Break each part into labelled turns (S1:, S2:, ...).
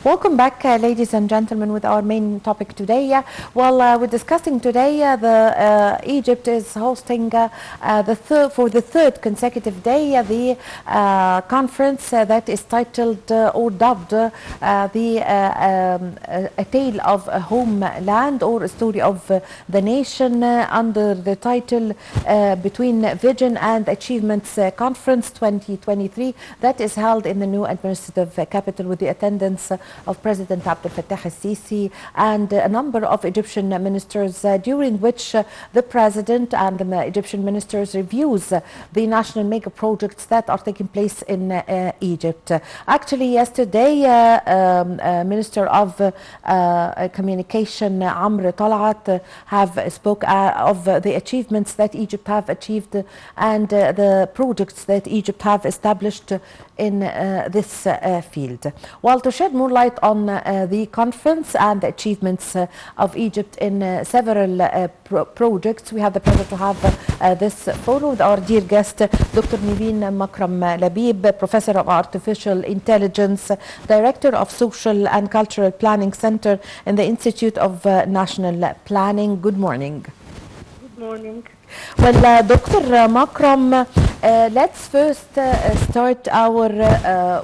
S1: Welcome back, ladies and gentlemen, with our main topic today. We're discussing today Egypt is hosting for the third consecutive day the conference that is titled or dubbed A Tale of a Homeland, or a Story of the Nation, under the title Between Vision and Achievements Conference 2023, that is held in the new administrative capital with the attendance of President Abdel Fattah al-Sisi and a number of Egyptian ministers, during which the President and the Egyptian ministers reviews the national mega projects that are taking place in Egypt. Actually, yesterday, Minister of Communication Amr Talat have spoke of the achievements that Egypt have achieved and the projects that Egypt have established in this field. While to shed more light on the conference and the achievements of Egypt in several projects, we have the pleasure to have this photo with our dear guest, Dr. Nevine Makram Labib, Professor of Artificial Intelligence, Director of Social and Cultural Planning Center in the Institute of National Planning. Good morning.
S2: Good morning.
S1: Well, Dr. Makram, let's first start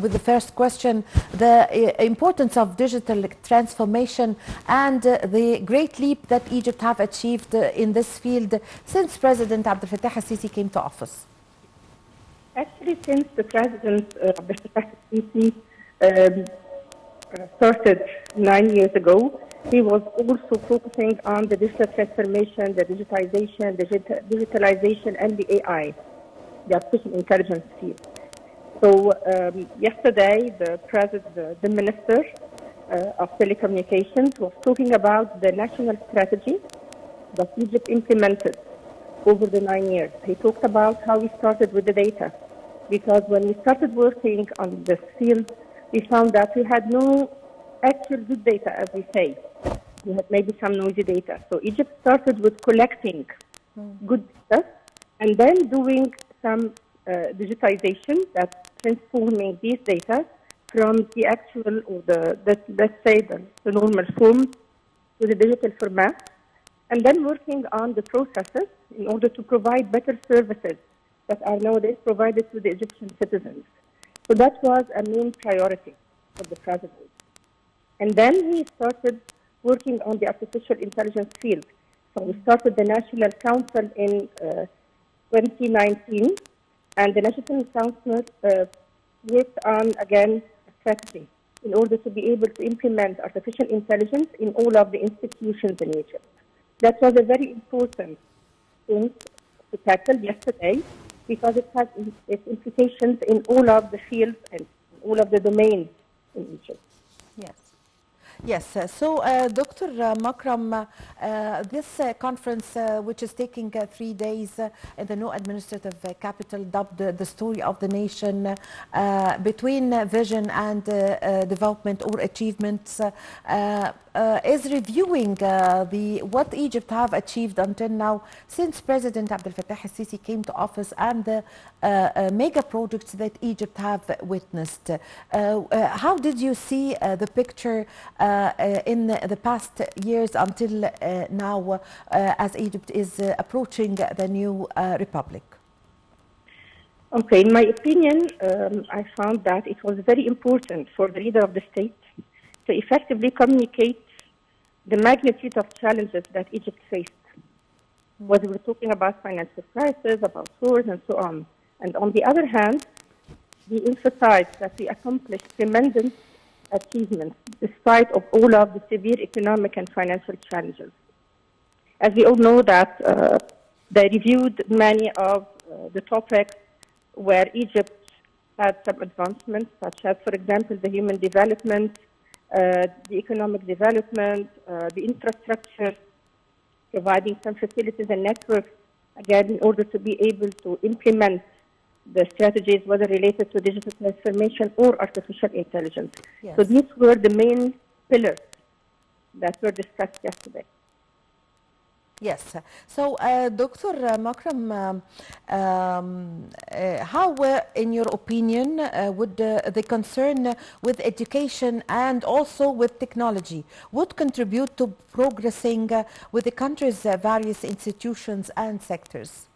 S1: with the first question, the importance of digital transformation and the great leap that Egypt have achieved in this field since President Abdel Fattah al-Sisi came to office.
S2: Actually, since the President Abdel Fattah al-Sisi started 9 years ago, he was also focusing on the digital transformation, the digitalization, and the AI, the artificial intelligence field. So yesterday, the Minister of Telecommunications was talking about the national strategy that Egypt implemented over the 9 years. He talked about how we started with the data, because when we started working on this field, we found that we had no actual good data, as we say. We had maybe some noisy data. So Egypt started with collecting good data and then doing some digitization, that's transforming these data from the actual, or let's say the normal form to the digital format, and then working on the processes in order to provide better services that are nowadays provided to the Egyptian citizens. So that was a main priority for the President. And then he started working on the artificial intelligence field. So we started the National Council in 2019, and the National Council worked on, again, a strategy in order to be able to implement artificial intelligence in all of the institutions in Egypt. That was a very important thing to tackle yesterday, because it has its implications in all of the fields and all of the domains in Egypt.
S1: Yes. Yes, so Dr. Makram, this conference, which is taking 3 days in the new administrative capital, dubbed the Story of the Nation, between vision and development or achievements, is reviewing what Egypt have achieved until now since President Abdel Fattah al-Sisi came to office, and the mega projects that Egypt have witnessed. How did you see the picture in the past years until now, as Egypt is approaching the new republic?
S2: Okay, in my opinion, I found that it was very important for the leader of the state to effectively communicate the magnitude of challenges that Egypt faced. Whether we're talking about financial crisis, about wars, and so on. And on the other hand, he emphasized that we accomplished tremendous achievements despite of all of the severe economic and financial challenges. As we all know that they reviewed many of the topics where Egypt had some advancements, such as, for example, the human development, the economic development, the infrastructure, providing some facilities and networks, again, in order to be able to implement the strategies, whether related to digital transformation or artificial intelligence. Yes. So these were the main pillars that were discussed yesterday.
S1: Yes. So, Dr. Makram, how, in your opinion, would the concern with education and also with technology would contribute to progressing with the country's various institutions and sectors?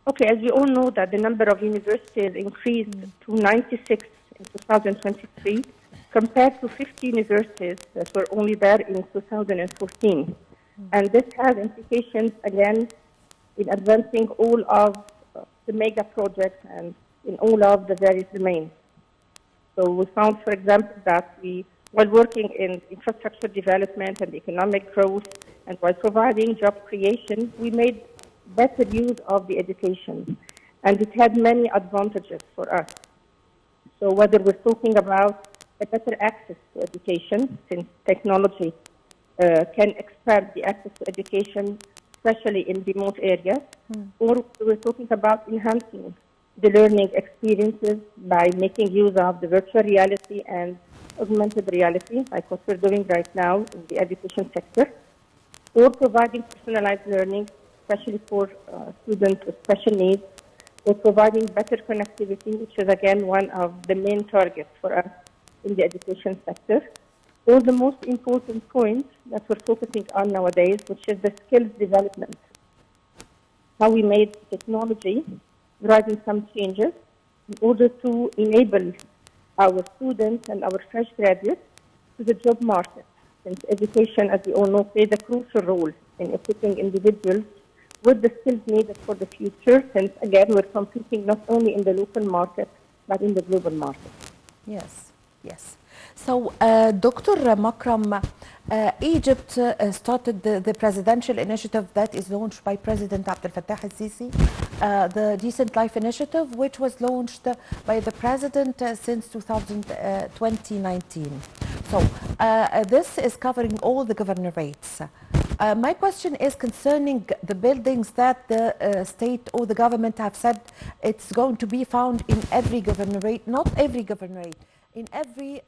S2: Okay, as we all know that the number of universities increased to 96 in 2023 compared to 50 universities that were only there in 2014. And this has implications, again, in advancing all of the mega projects and in all of the various domains. So we found, for example, that while working in infrastructure development and economic growth, and while providing job creation, we made better use of the education. And it had many advantages for us. So whether we're talking about a better access to education, since technology can expand the access to education, especially in remote areas, or we're talking about enhancing the learning experiences by making use of the virtual reality and augmented reality, like what we're doing right now in the education sector, or providing personalized learning, especially for students with special needs, or providing better connectivity, which is again one of the main targets for us in the education sector, or the most important point that we're focusing on nowadays, which is the skills development. How we made technology driving some changes in order to enable our students and our fresh graduates to the job market. Since education, as we all know, plays a crucial role in equipping individuals with the skills needed for the future, since again, we're competing not only in the local market, but in the global market.
S1: Yes, yes. So, Dr. Makram, Egypt started the presidential initiative that is launched by President Abdel Fattah al-Sisi, the Decent Life Initiative, which was launched by the president since 2019. So, this is covering all the governorates. My question is concerning the buildings that the state or the government have said it's going to be found in every governorate, not every governorate, in every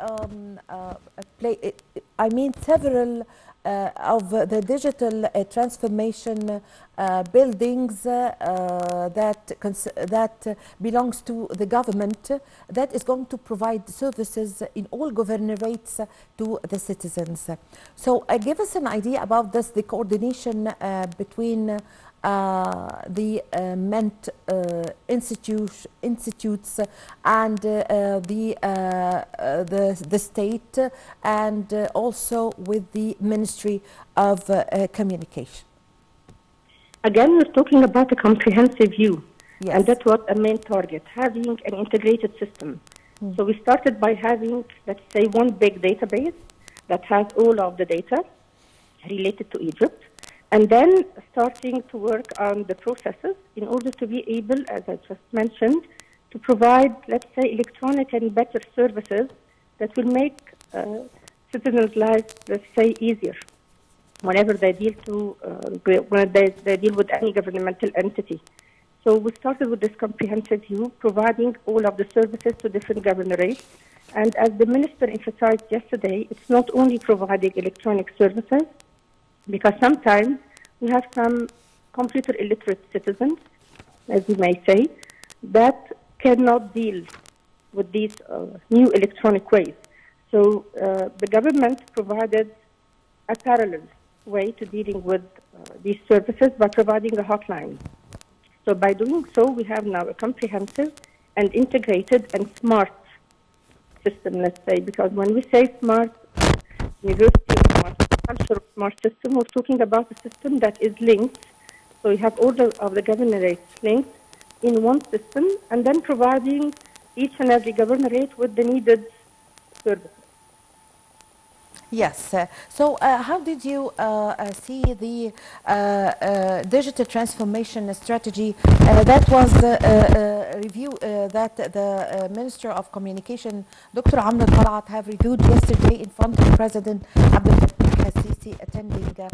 S1: I mean several of the digital transformation buildings that belongs to the government that is going to provide services in all governorates to the citizens. So give us an idea about this, the coordination between the MENT institutes and the state, and also with the Ministry of Communication.
S2: Again, we're talking about a comprehensive view,
S1: Yes.
S2: and that's what a main target, having an integrated system. So we started by having, let's say, one big database that has all of the data related to Egypt, and then starting to work on the processes in order to be able, as I just mentioned, to provide, let's say, electronic and better services that will make citizens' lives, let's say, easier whenever they deal when they deal with any governmental entity. So we started with this comprehensive view, providing all of the services to different governorates. And as the minister emphasized yesterday, it's not only providing electronic services, because sometimes we have some computer illiterate citizens, as you may say, that cannot deal with these new electronic ways. So the government provided a parallel way to dealing with these services by providing a hotline. So by doing so, we have now a comprehensive and integrated and smart system, let's say, because when we say smart university or smart culture, smart system, we're talking about a system that is linked. So you have all of the governorates linked in one system, and then providing each and every governorate with the needed services.
S1: Yes. So how did you see the digital transformation strategy that was review that the Minister of Communication, Dr. Amr Talat, have reviewed yesterday in front of President Abdel Fattah al-Sisi attending the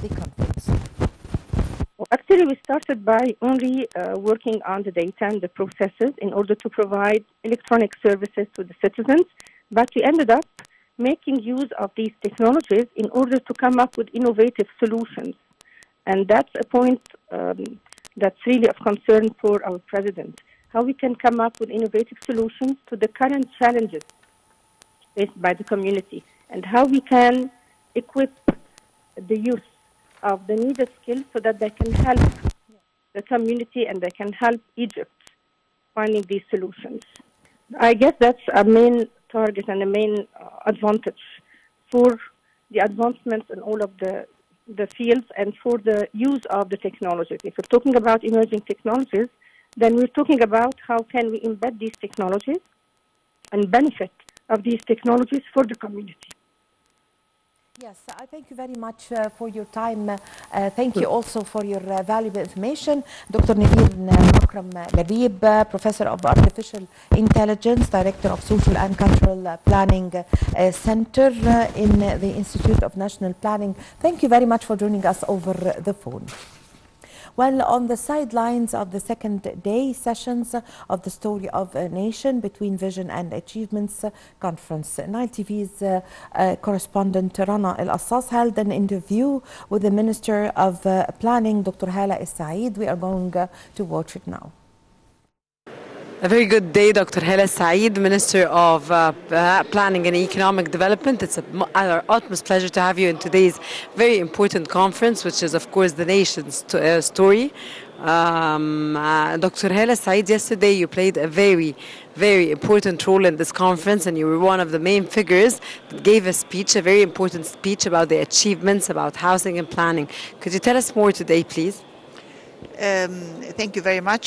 S1: conference?
S2: Well, actually, we started by only working on the data and the processes in order to provide electronic services to the citizens, but we ended up making use of these technologies in order to come up with innovative solutions And that's a point that's really of concern for our president, how we can come up with innovative solutions to the current challenges faced by the community, and how we can equip the youth of the needed skills so that they can help the community and they can help Egypt finding these solutions. I guess that's a main target and a main advantage for the advancements in all of the fields and for the use of the technologies. If we're talking about emerging technologies, then we're talking about how can we embed these technologies and benefit of these technologies for the community.
S1: Yes, I thank you very much for your time. Thank you also for your valuable information. Dr. Nevine Makram Labib, Professor of Artificial Intelligence, Director of Social and Cultural Planning Center in the Institute of National Planning. Thank you very much for joining us over the phone. Well, on the sidelines of the second day sessions of the Story of a Nation Between Vision and Achievements conference, Nile TV's correspondent Rana El Assas held an interview with the Minister of Planning, Dr. Hala El Said. We are going to watch it now.
S3: A very good day, Dr. Hala Said, Minister of Planning and Economic Development. It's our utmost pleasure to have you in today's very important conference, which is, of course, the nation's story. Dr. Hala Said, yesterday you played a very, very important role in this conference, and you were one of the main figures that gave a speech, a very important speech about the achievements, about housing and planning. Could you tell us more today, please?
S4: Thank you very much.